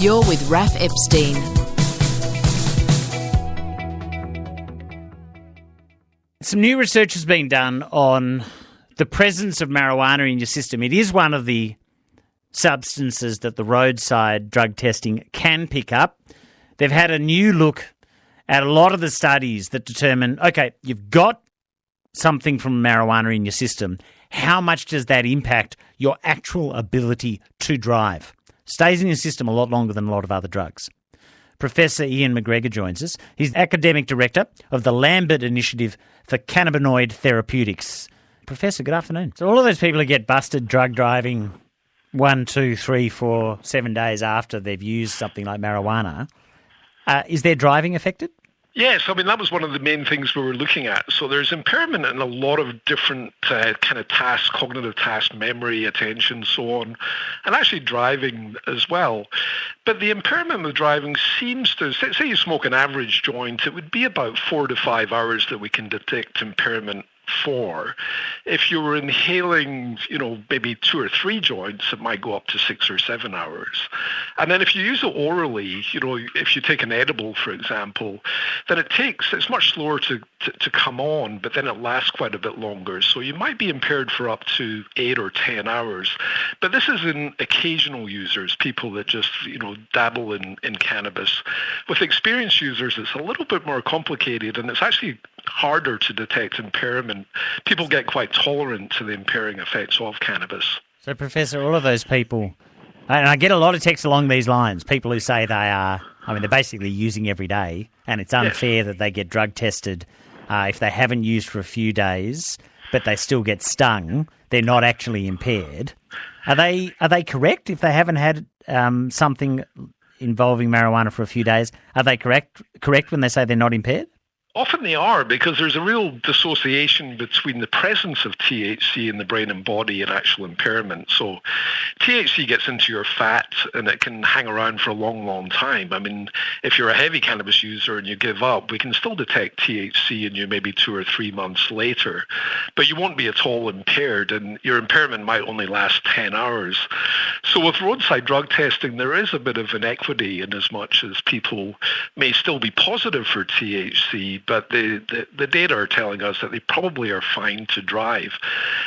You're with Raf Epstein. Some new research has been done on the presence of marijuana in your system. It is one of the substances that the roadside drug testing can pick up. They've had a new look at a lot of the studies that determine, okay, you've got something from marijuana in your system. How much does that impact your actual ability to drive? Stays in your system a lot longer than a lot of other drugs. Professor Iain McGregor joins us. He's Academic Director of the Lambert Initiative for Cannabinoid Therapeutics. Professor, good afternoon. So all of those people who get busted drug driving 1, 2, 3, 4, 7 days after they've used something like marijuana, is their driving affected? Yes, I mean, that was one of the main things we were looking at. So there's impairment in a lot of different kind of tasks, cognitive tasks, memory, attention, so on, and actually driving as well. But the impairment with driving seems to, say you smoke an average joint, it would be about 4 to 5 hours that we can detect impairment for. If you were inhaling, maybe 2 or 3 joints, it might go up to 6 or 7 hours. And then if you use it orally, if you take an edible, for example, then it's much slower to come on, but then it lasts quite a bit longer. So you might be impaired for up to 8 or 10 hours. But this is in occasional users, people that just, dabble in cannabis. With experienced users, it's a little bit more complicated, and it's actually harder to detect impairment. People get quite tolerant to the impairing effects of cannabis. So, Professor, all of those people, and I get a lot of texts along these lines, people who say they're basically using every day, and it's unfair that they get drug tested if they haven't used for a few days, but they still get stung. They're not actually impaired. Are they correct if they haven't had something involving marijuana for a few days? Are they correct when they say they're not impaired? Often they are, because there's a real dissociation between the presence of THC in the brain and body and actual impairment. So THC gets into your fat and it can hang around for a long, long time. I mean, if you're a heavy cannabis user and you give up, we can still detect THC in you maybe 2 or 3 months later, but you won't be at all impaired, and your impairment might only last 10 hours. So with roadside drug testing, there is a bit of inequity in as much as people may still be positive for THC, but the data are telling us that they probably are fine to drive.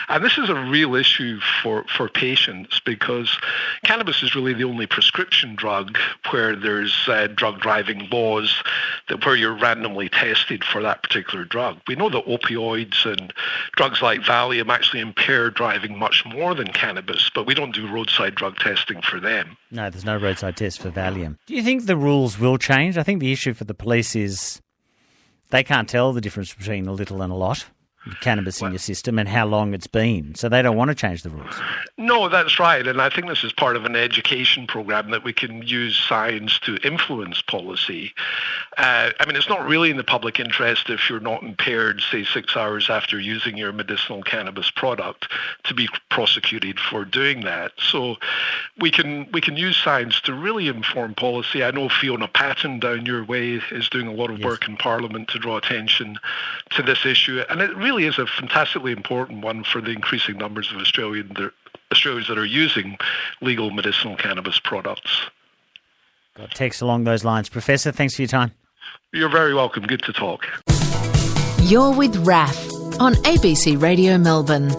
And this is a real issue for patients, because cannabis is really the only prescription drug where there's drug driving laws where you're randomly tested for that particular drug. We know that opioids and drugs like Valium actually impair driving much more than cannabis, but we don't do roadside drug testing for them. No, there's no roadside test for Valium. Do you think the rules will change? I think the issue for the police is they can't tell the difference between a little and a lot of cannabis in your system and how long it's been, so they don't want to change the rules. No, that's right, and I think this is part of an education program that we can use science to influence policy. It's not really in the public interest if you're not impaired, say 6 hours after using your medicinal cannabis product, to be prosecuted for doing that. So we can use science to really inform policy. I know Fiona Patton down your way is doing a lot of work in Parliament to draw attention to this issue, and it really is a fantastically important one for the increasing numbers of Australians that are using legal medicinal cannabis products. Got text along those lines. Professor, thanks for your time. You're very welcome. Good to talk. You're with Raf on ABC Radio Melbourne.